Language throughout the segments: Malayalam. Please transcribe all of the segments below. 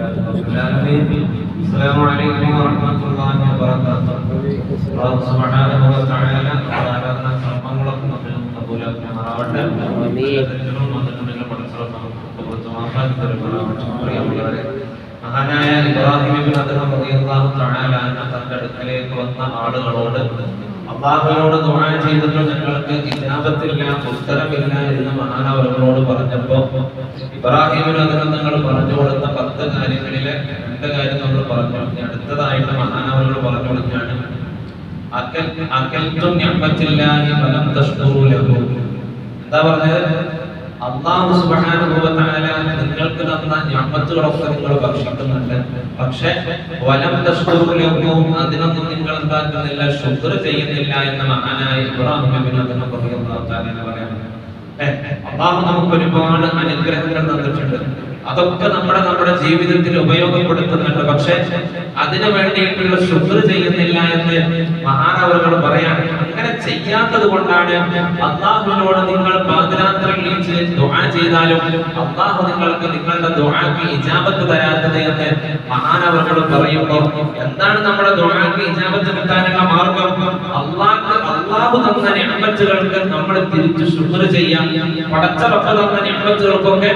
السلام عليكم ورحمة الله وبركاته. الله سبحانه وتعالى മഹാനായ ഇബ്രാഹിം ഇബ്നു അദ്ഹം റളിയല്ലാഹു തആല തന്റെ അടുക്കലേക്ക് വന്ന ആളുകളോട് അല്ലാഹുവിനോട് ദുആ ചെയ്തിട്ട് ഞങ്ങൾക്ക് ഇജാബത്തില്ല, ഉത്തരമില്ല എന്ന് മഹാനവറുകളോട് പറഞ്ഞപ്പോൾ ഇബ്രാഹിം ഇബ്നു അദ്ഹം തങ്ങൾ പറഞ്ഞു കൊടുത്ത 10 കാര്യങ്ങളിലെ 2 കാര്യം നമ്മൾ പറഞ്ഞു. അടുത്തതായിട്ട് മഹാനവറുകൾ പറഞ്ഞു കൊടുക്കുകയാണ്, അകൽതും നിഅമത്തില്ലാഹി വലം തഷ്കുറു ലഹു. എന്താ പറഞ്ഞത്? അല്ലാഹു സുബ്ഹാനഹു വ തആല നിങ്ങൾക്ക് തന്ന നിഅമത്തുകളൊക്കെ നിങ്ങൾ ഭക്ഷിക്കുന്നുണ്ട്, പക്ഷേ വലം തഷ്കുറു ലഹു, അതിനൊന്നും നിങ്ങൾ എന്താക്കുന്നില്ല, ശുക്ർ ചെയ്യുന്നില്ല എന്ന് മഹാനായ ഇബ്രാഹിം ഇബ്നു അദ്ഹം റളിയല്ലാഹു തആല പറയുന്നു. അല്ലാഹു നമുക്ക് ഒരുപാട് അനുഗ്രഹങ്ങൾ തന്നിട്ടുണ്ട്, അതൊക്കെ നമ്മുടെ ജീവിതത്തിൽ ഉപയോഗപ്പെടുത്തുന്നുണ്ട്, പക്ഷെ അതിനു വേണ്ടിയിട്ടുള്ള ശുക്ർ ചെയ്യുന്നില്ല എന്ന് മഹാനവറുകൾ പറയാണ്. അങ്ങനെ ചെയ്യാത്തത് കൊണ്ടാണ് അല്ലാഹുവിനോട് നിങ്ങൾ പാതിരാത്രിയിൽ ദുആ ചെയ്താലും അല്ലാഹു നിങ്ങൾക്ക് നിങ്ങളുടെ ദുആക്ക് ഇജാബത്ത് തരാത്തത് എന്ന് മഹാനവറുകൾ പറയുമ്പോൾ, എന്താണ് നമ്മുടെ ദുആക്ക് ഇജാബത്ത് കിട്ടാനുള്ള മാർഗം? അല്ലാഹു തന്ന നിഅമത്തുകൾക്ക് നമ്മൾ തിരിച്ചു ശുക്ർ ചെയ്യാം. പടച്ച റബ്ബ് തന്ന നിഅമത്തുകൾക്കൊക്കെ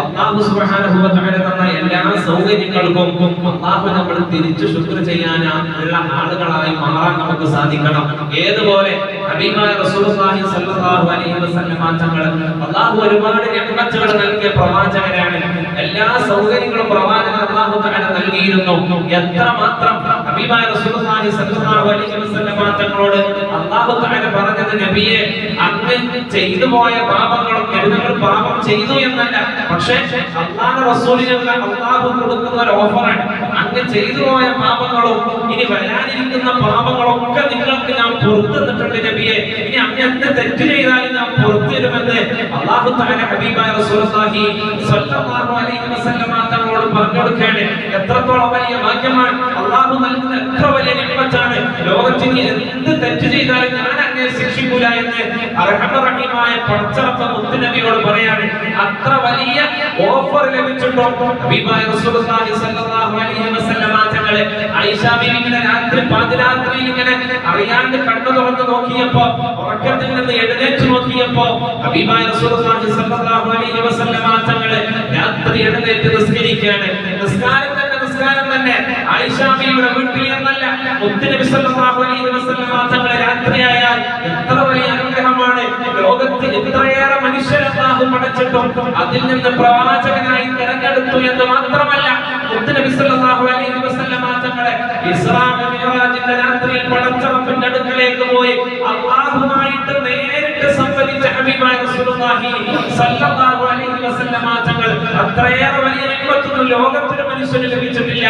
അല്ലാഹു സുബ്ഹാനഹു വ തആല തന്ന എല്ലാ സൗകര്യങ്ങൾക്കും അല്ലാഹു നമ്മൾ തിരിച്ചു ശുക്ർ ചെയ്യാനുള്ള ആളുകളായി മാറാൻ നമുക്ക് സാധിക്കണം. ഏതുപോലെ ഹബീബായ റസൂലുള്ളാഹി സ്വല്ലല്ലാഹു അലൈഹി വസല്ലം തങ്ങൾ അല്ലാഹു ഒരുപാട് നിഅമത്തുകൾ നൽകിയ പ്രവാചകനാണ്. എല്ലാ സൗകര്യങ്ങളും പ്രവാചകൻ അല്ലാഹു തആല നൽകിയിരുന്നു. എത്രമാത്രം ഹബീബായ റസൂലുള്ളാഹി സ്വല്ലല്ലാഹു അലൈഹി വസല്ലം തങ്ങളോട് അല്ലാഹു തആല പറഞ്ഞത്, നബിയെ അങ്ങ് ചെയ്തു പോയ പാപങ്ങളും നിങ്ങൾ പാപം ചെയ്തു എന്നല്ല, പക്ഷേ അല്ലാഹുവിന്റെ റസൂലിനുള്ള അല്ലാഹു കൊടുക്കുന്ന ഒരു ഓഫറാണ്. അങ്ങ് ചെയ്തു പോയ പാപങ്ങളും ഇനി വരാനിരിക്കുന്ന പാപങ്ങളൊക്കെ നിങ്ങൾക്ക് ഞാൻ പുറത്തു തന്നിട്ടുണ്ട് നബിയെ. ഇനി അങ്ങ് എന്ത് തെറ്റ് ചെയ്താലും ഞാൻ പുറത്തു തരുമെന്ന് അല്ലാഹു തആല ഹബീബായ റസൂലുള്ളാഹി സ്വല്ലല്ലാഹു അലൈഹി വസല്ലം തങ്ങളോട് പറഞ്ഞു കൊടുക്കുകയാണ്. എത്രത്തോളം വലിയ ഭാഗ്യമാണ്, അല്ലാഹു നൽകുന്ന എത്ര വലിയ നിഅമത്താണ്. ലോകത്തിന് എന്ത് തെറ്റ് ചെയ്താലും ഞാൻ അങ്ങേ ശിക്ഷിക്കൂല എന്ന് അർഹമർ റഹീമായ പടച്ചറപ്പ് മുത്തുനബിയോട് പറയാണ്. അത്ര വലിയ ഓഫർ ലഭിച്ചിട്ടോ ഹബീബായ റസൂലുള്ളാഹി സ്വല്ലല്ലാഹു അലൈഹി വസല്ലം തങ്ങളെ ആയിഷ ബീവി ഇങ്ങനെ പാതിരാത്രിയിൽ ഇങ്ങനെ അറിയാണ്ട് കണ്ണു തുറന്ന് നോക്കിയപ്പോ, ഉറക്കത്തിൽ നിന്ന് എഴുന്നേറ്റ് നോക്കിയപ്പോ ഹബീബായ റസൂലുള്ളാഹി സ്വല്ലല്ലാഹു അലൈഹി വസല്ലം തങ്ങളെ രാത്രി എഴുന്നേറ്റ് നിസ്കരിക്കുകയാണ്. നിസ്കാരം തന്നെ ആയിഷ ബീവിയുടെ വീട്ടിൽ എന്നല്ല, മുത്തുനബി സ്വല്ലല്ലാഹു അലൈഹി വസല്ലം തങ്ങളെ രാത്രിയായാൽ എത്ര വലിയ അനുഗ്രഹമാണ്. ലോകത്ത് എത്രയേറെ മനുഷ്യരെ അല്ലാഹു പടച്ചിട്ടും അതിൽ നിന്ന് പ്രവാചകനായി തിരഞ്ഞെടുത്തു എന്ന് മാത്രമല്ല, മുത്തുനബി സ്വല്ലല്ലാഹു അലൈഹി വസല്ലം തങ്ങളെ ഇസ്രാ മിഅ്റാജിന്റെ രാത്രിയിൽ പടച്ചറപ്പിന്റെ അടുക്കലേക്ക് പോയി അല്ലാഹുവുമായിട്ട് നേരിട്ട് സംവദിച്ച ഹബീബായ റസൂലുള്ളാഹി സ്വല്ലല്ലാഹു അലൈഹി വസല്ലം തങ്ങൾ അത്രയേറെ വലിയ നിഅമത്തൊന്നും ലോകത്തിന് മനുഷ്യന് ലഭിച്ചിട്ടില്ല.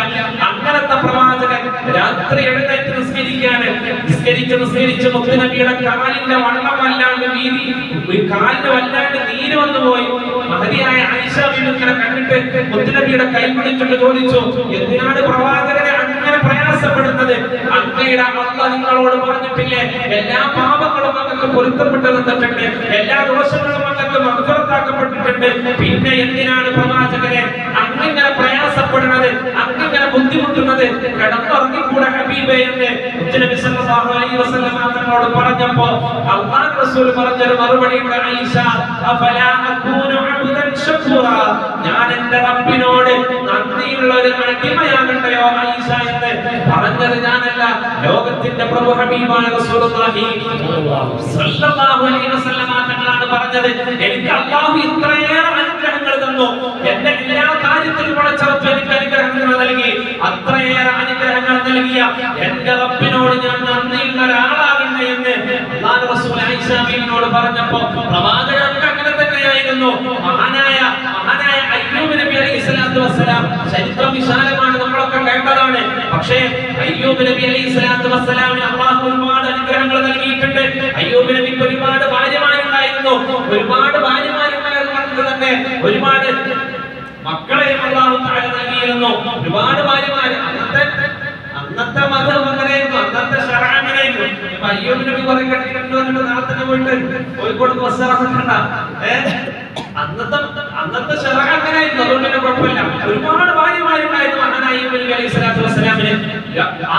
അങ്ങനത്തെ പ്രവാചകൻ രാത്രി എഴുന്നേറ്റ് നിസ്കരിക്കുകയാണ്. നിസ്കരിച്ച് മുത്തുനബിയുടെ കാലിന്റെ വണ്ണം വല്ലാണ്ട് വീതി, കാലിന് വല്ലാണ്ട് നീര് വന്നു പോയി. മഹതിയായ ആയിഷ ബീവി ഇങ്ങനെ കണ്ടിട്ട് മുത്തുനബിയുടെ കൈ പിടിച്ചിട്ട് ചോദിച്ചു, എന്തിനാണ് പ്രവാചകനെ അങ്ങനെ പ്രയാസപ്പെടുന്നത്? അങ്ങയുടെ അല്ലാഹു നിങ്ങളോട് പറഞ്ഞിട്ടില്ലേ എല്ലാ പാപങ്ങളും അങ്ങക്ക് പൊരുത്തപ്പെട്ട് തന്നിട്ടുണ്ട്, എല്ലാ ദോഷങ്ങളും അങ്ങക്ക് മഗ്ഫിറത്താക്കപ്പെട്ടിട്ടുണ്ട്, പിന്നെ എന്തിനാണ് പ്രവാചകനെ അങ്ങനെ പ്രയാസപ്പെടുന്നത്, അങ്ങനെ ബുദ്ധിമുട്ടുന്നത്? കിടന്നുറങ്ങിക്കൂടെ ഹബീബേ എന്ന് മുത്തുനബി സ്വല്ലല്ലാഹു അലൈഹി വസല്ലം തങ്ങളോട് പറഞ്ഞപ്പോൾ അല്ലാഹു റസൂൽ പറഞ്ഞൊരു മറുപടിയുണ്ട്, ആയിഷ അഫലാ അകൂനു അബ്ദൻ ശക്കൂറ, ഞാൻ എൻ്റെ റബ്ബിനോട് നന്ദിയുള്ള ഒരു അടിമയാകട്ടെയോ ആയിഷ എന്ന് പറഞ്ഞത് ഞാനല്ല, ലോകത്തിന്റെ പ്രഭു ഹബീബായ റസൂലുള്ളാഹി സ്വല്ലല്ലാഹു അലൈഹി വസല്ലം തങ്ങളാണ് പറഞ്ഞത്. എനിക്ക് അല്ലാഹു ഇത്രയേറെ അനുഗ്രഹങ്ങൾ തന്നു, എന്റെ എല്ലാ കാര്യത്തിലും പടച്ചറപ്പ് എനിക്ക് അനുഗ്രഹങ്ങൾ നൽകി, അത്രയേറെ അനുഗ്രഹങ്ങൾ നൽകിയ എന്റെ റബ്ബിനോട് ഞാൻ നന്ദിയുള്ള ഒരാളാകട്ടെ എന്ന് അല്ലാഹു റസൂൽ ആയിഷ ബീവിയോട് പറഞ്ഞപ്പോൾ പ്രവാചകർക്ക് അങ്ങനെ തന്നെയായിരുന്നു. മഹാനായ അയ്യൂബ് നബി അലൈഹിസ്സലാത്തു വസ്സലാം, ചരിത്രം വിശാലമാണ്, നമ്മളൊക്കെ കേട്ടതാണ്. പക്ഷേ അയ്യൂബ് നബി അലൈഹിസ്സലാത്തു വസ്സലാമിന് അല്ലാഹു ഒരുപാട് അനുഗ്രഹങ്ങൾ നൽകിയിട്ടുണ്ട്. അയ്യൂബ് നബിക്ക് ഒരുപാട് ഭാര്യമാരുണ്ടായിരുന്നു. ഒരുപാട് ഭാര്യമാരുണ്ടായിരുന്നത് തന്നെ ഒരുപാട് മക്കളെ അല്ലാഹു തആല നൽകിയിരുന്നു. ഒരുപാട് ഭാര്യമാര്. അന്നത്തെ മതം അങ്ങനെയായിരുന്നു, അന്നത്തെ ശറഅ അങ്ങനെയായിരുന്നു. ഇപ്പൊ അയ്യൂബ് നബി കുറെ കെട്ടിക്കൊണ്ടു വന്നിട്ട് നാളെ തന്നെ പോയിട്ട് കോഴിക്കോട് ബസ് ഇറങ്ങണ്ട. അന്നത്തെ ശറഅ അങ്ങനെയായിരുന്നു, അതുകൊണ്ട് തന്നെ കുഴപ്പമില്ല. ഒരുപാട് ഭാര്യമാരുണ്ടായിരുന്നു മഹാനായ അയ്യൂബ് നബി അലൈഹി സ്വലാത്തു വസ്സലാമിന്.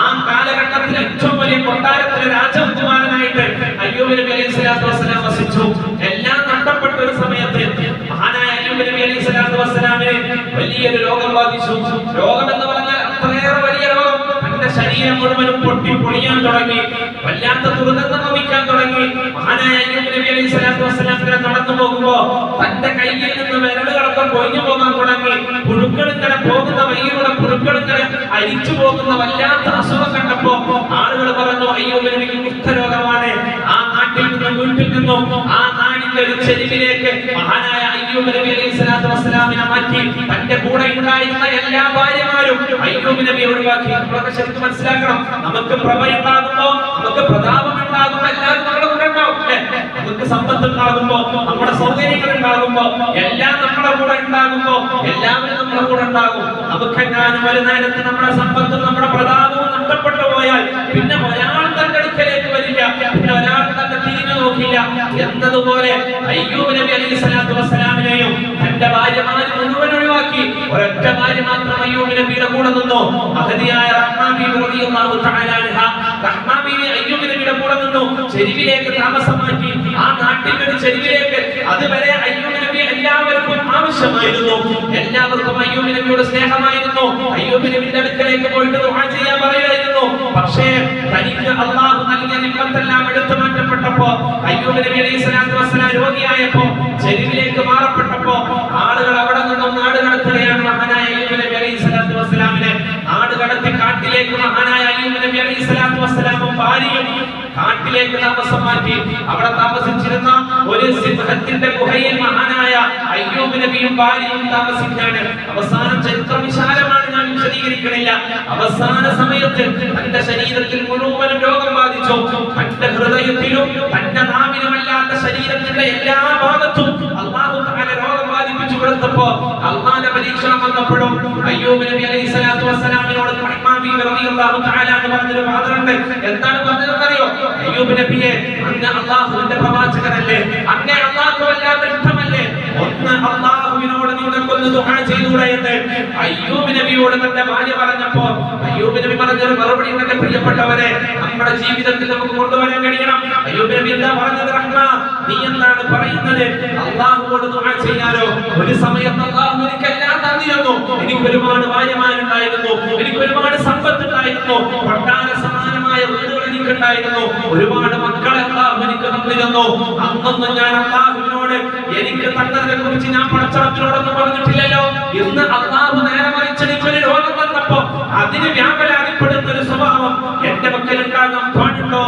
ആ കാലഘട്ടത്തിൽ ഏറ്റവും വലിയ കൊട്ടാരത്തിലെ രാജകുമാരനായിട്ട് അയ്യൂബ് നബി അലൈഹി സ്വലാത്തു വസ്സലാം വസിച്ചു. എല്ലാം നഷ്ടപ്പെട്ട ഒരു സമയത്ത് മഹാനായ അയ്യൂബ് നബി അലൈഹി സ്വലാത്തു വസ്സലാമിന് വലിയൊരു രോഗം ബാധിച്ചു. രോഗം എന്ന് പറഞ്ഞാൽ അത്രയേറെ വലിയ രോഗം. തന്റെ ശരീരം മുഴുവനും പൊട്ടിപ്പൊളിയാൻ തുടങ്ങി, വല്ലാത്ത ദുർഗന്ധം വമിക്കാൻ തുടങ്ങി. മഹാനായ അയ്യൂബ് നബി അലൈഹി സ്വലാത്തു വസ്സലാം നടന്നു പോകുമ്പോ തന്റെ കയ്യിൽ നിന്ന് വിരലുകളൊക്കെ കൊഴിഞ്ഞു പോകാൻ തുടങ്ങി. പുഴുക്കൾ ഇങ്ങനെ പോകുന്ന വഴിയിലൂടെ പുഴുക്കൾ ഇങ്ങനെ അരിച്ചു പോകുന്ന വല്ലാത്ത അസുഖം കണ്ടപ്പോ ആളുകൾ പറഞ്ഞു അയ്യൂബ് നബിക്ക് കുഷ്ഠരോഗമാണ്. ആ നാട്ടിൽ നിന്നും വീട്ടിൽ നിന്നും ആ നാടിന്റെ ഒരു ചെരുവിലേക്ക് മഹാനായ അയ്യൂബ് നബി അലൈഹി സ്വലാത്തു വസ്സലാമിനെ മാറ്റി തന്റെ കൂടെ ഉണ്ടായിരുന്ന എല്ലാ ഭാര്യമാരും അയ്യൂബ് നബി ഒഴിവാക്കി. നമ്മളൊക്കെ ശരിക്കും മനസ്സിലാക്കണം, നമുക്ക് പ്രഭ ഉണ്ടാകുമ്പോ, നമുക്ക് പ്രതാപം ഉണ്ടാകുമ്പോ എല്ലാവരും നമ്മുടെ കൂടെ ഉണ്ടാവും അല്ലെ? നമുക്ക് സമ്പത്ത് ഉണ്ടാകുമ്പോ, നമ്മുടെ സൗകര്യങ്ങൾ ഉണ്ടാകുമ്പോ, എല്ലാം നമ്മുടെ കൂടെ ഉണ്ടാകുമ്പോ എല്ലാവരും നമ്മുടെ കൂടെ ഉണ്ടാകും. നമുക്കെങ്ങാനും ഒരു നേരത്ത് നമ്മുടെ സമ്പത്തും നമ്മുടെ പ്രതാപവും നഷ്ടപ്പെട്ടു പോയാൽ പിന്നെ ഒരാൾ തന്റെ അടുക്കലേക്ക് വരില്ല, പിന്നെ ഒരാൾ തന്റെ തിരിഞ്ഞു നോക്കില്ല. എന്നതുപോലെ അയ്യൂബ് നബി അലൈഹി സ്വലാത്തു വസ്സലാമിനെയും തന്റെ ഭാര്യമാരെ മുഴുവൻ ഒഴിവാക്കി. ഒരൊറ്റ ഭാര്യ മാത്രം അയ്യൂബ് നബിയുടെ കൂടെ നിന്നു. മഹദിയായ റഹ്മാ ബീവി റളിയല്ലാഹു തആല അൻഹ, റഹ്മാ ബീവി അയ്യൂബ് നബിയുടെ കൂടെ നിന്നു. ചെരുവിലേക്ക് താമസം മാറ്റി, ആ നാട്ടിന്റെ ഒരു ചെരുവിലേക്ക്. അതുവരെ അയ്യൂബ് നബി എല്ലാവർക്കും ആവശ്യമായിരുന്നു, എല്ലാവർക്കും അയ്യൂബ് നബിയോട് സ്നേഹമായിരുന്നു. അയ്യൂബ് നബിയുടെ അടുക്കലേക്ക് പോയിട്ട് ദുആ ചെയ്യാൻ പറയുമായിരുന്നു. പക്ഷേ തനിക്ക് അല്ലാഹു നൽകിയ നിഅമത്തെല്ലാം എടുത്തു മാറ്റപ്പെട്ടപ്പോ, അയ്യൂബ് നബി അലൈഹി സ്വലാത്തു വസ്സലാം രോഗിയായപ്പോ, ചെരുവിലേക്ക് മാറപ്പെട്ടപ്പോ ആളുകൾ അവിടെ നിന്നും നാട് കടത്തുകയാണ്. മഹാനായ അയ്യൂബ് നബി അലൈഹി സ്വലാത്തു വസ്സലാമിനെ നാട് കടത്തി കാട്ടിലേക്ക് മഹാനായ അയ്യൂബ് നബി അലൈഹി സ്വലാത്തു വസ്സലാമും ഭാര്യയും കാട്ടിലേക്ക് താമസം മാറ്റി. അവിടെ താമസിച്ചിരുന്ന ഒരു സിംഹത്തിന്റെ ഗുഹയിൽ മഹാനായ അയ്യൂബ് നബിയും ഭാര്യയും താമസിക്കാണ്. അവസാനം ചരിത്രം വിശാലമാണ്, ഞാൻ വിശദീകരിക്കണില്ല. അവസാന സമയത്ത് തന്റെ ശരീരത്തിൽ മുഴുവനും രോഗം ബാധിച്ചു. തന്റെ ഹൃദയത്തിലും തന്റെ നാവിലുമല്ലാത്ത ശരീരത്തിന്റെ എല്ലാ ഭാഗത്തും അല്ലാഹു തആല രോഗം ബാധിപ്പിച്ചു കൊടുത്തപ്പോ അല്ലാഹുവിന്റെ പരീക്ഷണം വന്നപ്പോഴും അയ്യൂബ് നബി അലൈഹി സ്വലാത്തു വസ്സലാമിനോട് റഹ്മാ ബീവി റളിയല്ലാഹു തആല എന്ന് പറഞ്ഞൊരു വാദമുണ്ട്. എന്താണ് പറഞ്ഞതെന്നറിയോ? അയ്യൂബ് നബിയെ, അങ്ങ് അല്ലാഹുവിന്റെ പ്രവാചകനല്ലേ, അങ്ങേ അല്ലാഹു വല്ലാതെ ഇഷ്ടമല്ലേ, ഒന്ന് അല്ലാഹുവിനോട് നിങ്ങൾക്കൊന്ന് ദുആ ചെയ്തുകൂടെ എന്ന് അയ്യൂബ് നബിയോട് തന്റെ ഭാര്യ പറഞ്ഞപ്പോ അയ്യൂബ് നബി പറഞ്ഞൊരു മറുപടി എന്റെ പ്രിയപ്പെട്ടവരെ നമ്മുടെ ജീവിതത്തിൽ നമുക്ക് കൊണ്ടുവരാൻ കഴിയണം. അയ്യൂബ് നബി എന്താ പറഞ്ഞത്? റഹ്മാ, നീ എന്താണ് പറയുന്നത്? അല്ലാഹുവോട് ദുആ ചെയ്യാനോ? ഒരു സമയത്ത് അല്ലാഹു എനിക്കെല്ലാം തന്നിരുന്നു. എനിക്ക് ഒരുപാട് ഭാര്യമാരുണ്ടായിരുന്നു, എനിക്ക് ഒരുപാട് സമ്പത്ത് ഉണ്ടായിരുന്നു, കൊട്ടാര സമാനമായ വീടുകൾ എനിക്കുണ്ടായിരുന്നു, ഒരുപാട് മക്കളെ അല്ലാഹു എനിക്ക് തന്നിരുന്നു. അന്നൊന്നും ഞാൻ അല്ലാഹുവിനോട് എനിക്ക് തന്നതിനെ കുറിച്ച് ഞാൻ പടച്ചവനോടൊന്നും പറഞ്ഞിട്ടില്ലല്ലോ. ഇന്ന് അല്ലാഹു നേരെ മറിച്ച് എനിക്കൊരു രോഗം വന്നപ്പോ അതിന് വ്യാപലാതിപ്പെടുന്ന ഒരു സ്വഭാവം എന്റെ മക്കൾ ഉണ്ടാകാൻ പാടുണ്ടോ?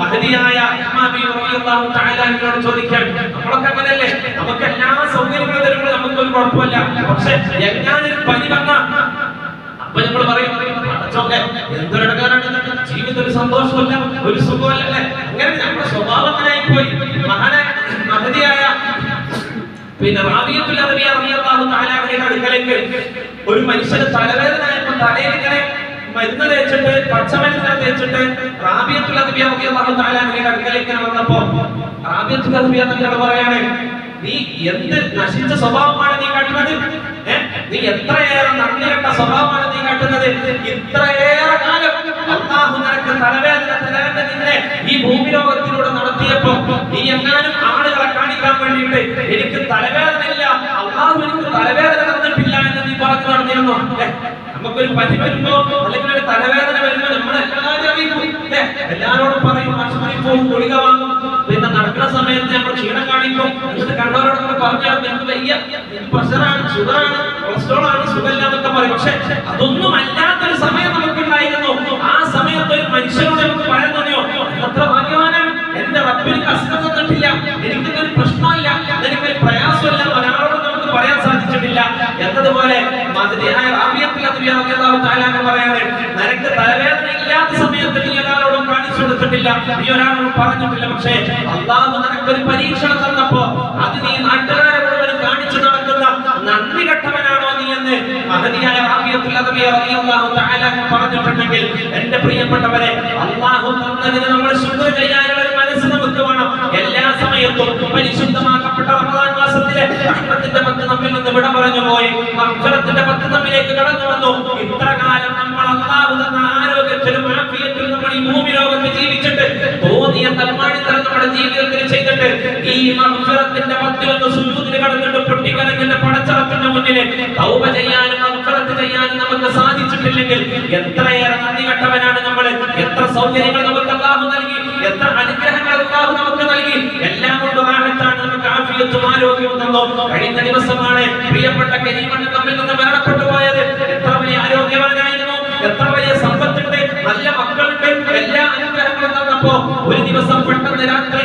മഹദിയായ റഹ്മാ ബീവി റളിയല്ലാഹു തആല അൻഹയോട് ചോദിക്കാൻ. നമ്മളൊക്കെ അങ്ങനെയല്ലേ? നമുക്ക് എല്ലാ സൗകര്യങ്ങളും തരുമ്പോൾ നമുക്കൊരു കുഴപ്പമില്ല. പക്ഷെ എങ്ങാനൊരു പനി വന്ന അപ്പൊ നമ്മൾ പറയും എന്തൊരടക്കാനാണ്, ജീവിതത്തിൽ ഒരു സന്തോഷമല്ല, ഒരു സുഖമല്ല അല്ലെ? അങ്ങനെ നമ്മുടെ സ്വഭാവം അങ്ങനെ ആയിപ്പോയി. മഹദിയായ പിന്നെ റാബിയത്തുൽ അദവിയ റളിയല്ലാഹു തആല അൻഹയുടെ അടുക്കലേക്ക് ഒരു മനുഷ്യന് തലവേദനയായപ്പോൾ തലയിൽ ഇങ്ങനെ മരുന്ന് തേച്ചിട്ട്, പച്ചമരുന്ന് തേച്ചിട്ട് റാബിയത്തുൽ അദവിയ റളിയല്ലാഹു തആല അൻഹയുടെ അടുക്കലേക്ക് വന്നപ്പോ റാബിയത്തുൽ അദവിയ തങ്ങളോട് പറയാണ്, നീ എന്ത് നശിച്ച സ്വഭാവമാണ് നീ കാട്ടുന്നത്? നീ എത്രയേറെ നന്ദികെട്ട സ്വഭാവമാണ് നീ കാട്ടുന്നത്? ഇത്രയേറെ കാലം അല്ലാഹു നിനക്ക് തലവേദന തരാണ്ട് നിന്നെ ഈ ഭൂമി ലോകത്തിലൂടെ നടത്തിയപ്പോ നീ എങ്ങാനും ആളുകളെ കാണിക്കാൻ വേണ്ടിയിട്ട് എനിക്ക് തലവേദന ഇല്ല, അല്ലാഹു എനിക്ക് തലവേദന തന്നിട്ടില്ല എന്ന് നീ പറഞ്ഞു നടന്നിരുന്നു. നമുക്കൊരു പനി വരുമ്പോ അല്ലെങ്കിൽ ഒരു തലവേദന വരുമ്പോ നമ്മളെല്ലാവരും അറിയിക്കും, എല്ലാരോടും പറയും, ആശുപത്രിയിൽ പോകും, ഗുളിക വാങ്ങും, പിന്നെ നടക്കുന്ന സമയത്ത് നമ്മൾ ക്ഷീണം കാണിക്കും, എന്നിട്ട് കണ്ടവരോടൊക്കെ പറഞ്ഞാൽ നിങ്ങൾക്ക് വയ്യ, പ്രഷറാണ്, ഷുഗറാണ്, കൊളസ്ട്രോൾ ആണ്, സുഖമില്ല എന്നൊക്കെ പറയും. പക്ഷെ അതൊന്നും അല്ലാത്തൊരു സമയം നമുക്കുണ്ടായിരുന്നു. ആ സമയത്ത് ഒരു മനുഷ്യനോട് നമുക്ക് പറയാൻ തോന്നിയോ, അത്ര ഭാഗ്യവാനാണ്, എന്റെ റബ്ബിന് അസുഖം തന്നിട്ടില്ല, എനിക്കൊരു പ്രശ്നമില്ല, എനിക്കൊരു പ്രയാസമില്ല, ഒരാളോട് നമുക്ക് പറയാൻ സാധിച്ചിട്ടില്ല എന്നതുപോലെ മഹദിയായ റാബിയത്തുൽ അദവിയ റളിയല്ലാഹു തആല പറയാണ്, നിനക്ക് തലവേദന ഇല്ലാത്ത സമയത്ത് നീ ഒരാളോടും കാണിച്ചു കൊടുത്തിട്ടില്ല, നീ ഒരാളോടും പറഞ്ഞിട്ടില്ല. പക്ഷേ അല്ലാഹു നിനക്കൊരു പരീക്ഷണം തന്നപ്പോ അത് നീ നാട്ടുകാരെ മുഴുവൻ കാണിച്ചു നടക്കുന്ന നന്ദി കെട്ടവനാണോ നീ എന്ന് മഹദിയായ റാബിയത്തുൽ അദവിയ റളിയല്ലാഹു തആല പറഞ്ഞിട്ടുണ്ടെങ്കിൽ എന്റെ പ്രിയപ്പെട്ടവരെ, അല്ലാഹു തന്നതിന് നമ്മൾ ശുക്ർ ചെയ്യാനുള്ള ഒരു മനസ്സ് നമുക്ക് വേണം. എല്ലാ സമയത്തും സമയത്തും പരിശുദ്ധമാക്കപ്പെട്ട റമദാൻ മാസത്തിലെ റഹ്മത്തിന്റെ 10 നമ്മിൽ നിന്ന് വിട പറഞ്ഞു പോയി, മഗ്ഫിറത്തിന്റെ 10 നമ്മിലേക്ക് കടന്നു വന്നു. ഇത്ര കാലം നമ്മൾ അല്ലാഹു തന്ന ആരോഗ്യത്തിലും ആഫിയത്തിലും നമ്മൾ ഈ ഭൂമി ലോകത്ത് ജീവിച്ചിട്ട് തോന്നിയ തൽമാടിത്തരം നമ്മുടെ ജീവിതത്തിൽ ചെയ്തിട്ട് ഈ മഗ്ഫിറത്തിന്റെ 10 സുജൂദിൽ കടന്നിട്ട് പൊട്ടിക്കരഞ്ഞിട്ട് പടച്ചറപ്പിന്റെ മുന്നിൽ തൗബ ചെയ്യാനും മഗ്ഫിറത്ത് ചെയ്യാനും നമുക്ക് സാധിച്ചിട്ടില്ലെങ്കിൽ എത്രയേറെ നന്ദി കെട്ടവനാണ് നമ്മൾ. എത്ര സൗകര്യങ്ങൾ നമുക്ക് അല്ലാഹു നൽകി, എത്ര അനുഗ്രഹങ്ങൾ അല്ലാഹു നമുക്ക് നൽകി. എല്ലാം കൊണ്ട് റാഹത്താണ്, നമുക്ക് ആഫിയത്തും ആരോഗ്യവും തന്നു. കഴിഞ്ഞ ദിവസമാണ് പ്രിയപ്പെട്ട കരീമൻ നമ്മിൽ നിന്ന് മരണപ്പെട്ടു പോയത്. എത്ര വലിയ ആരോഗ്യവാനായിരുന്നു, എത്ര വലിയ സമ്പത്തുണ്ട്, നല്ല മക്കളുണ്ട്, എല്ലാ അനുഗ്രഹങ്ങളും തന്നപ്പോ ഒരു ദിവസം പെട്ടെന്ന് രാത്രി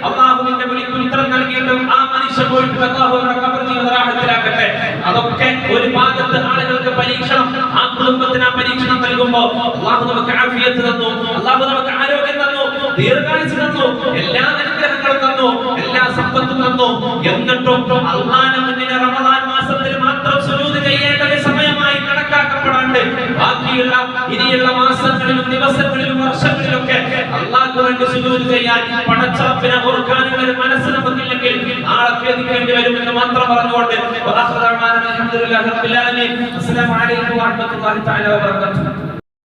അല്ലാഹുവിന്റെ വിളിക്ക് ഉത്തരം നൽകിയിട്ട് ആ മനുഷ്യൻ പോയിട്ട് അല്ലാഹു അവരുടെ ഖബർ ജീവിത റാഹത്തിലാക്കട്ടെ. അതൊക്കെ ഒരു ഭാഗത്ത് ആളുകൾക്ക് പരീക്ഷണം, ആ കുടുംബത്തിന് ആ പരീക്ഷണം നൽകുമ്പോ അല്ലാഹു നമുക്ക് ആഫിയത്ത് തന്നു, അല്ലാഹു നമുക്ക് ആരോഗ്യം തന്നു, ദീർഘായുസ്സ് തന്നു, എല്ലാ അനുഗ്രഹങ്ങളും തന്നു, എല്ലാ സമ്പത്തും തന്നു. എന്നിട്ടും അല്ലാഹുവിന്റെ മുന്നിൽ റമദാൻ മാസത്തിൽ മാത്രം സുജൂദ് ചെയ്യേണ്ട ഒരു സമയമായി കണക്കാക്കപ്പെടാണ്ട് ബാക്കിയുള്ള ഇനിയുള്ള മാസങ്ങളിലും ദിവസങ്ങളിലും വർഷങ്ങളിലൊക്കെ അല്ലാഹുവിന് വേണ്ടി സുജൂദ് ചെയ്യാൻ പടച്ചറപ്പിനെ ഓർക്കാനുള്ള ഒരു മനസ്സ് നമുക്കില്ലെങ്കിൽ നാളെ ഖേദിക്കേണ്ടി വരുമെന്ന് മാത്രം പറഞ്ഞുകൊണ്ട് അസ്സലാമു അലൈക്കും വറഹ്മത്തുള്ളാഹി തആല വബറകാതുഹു.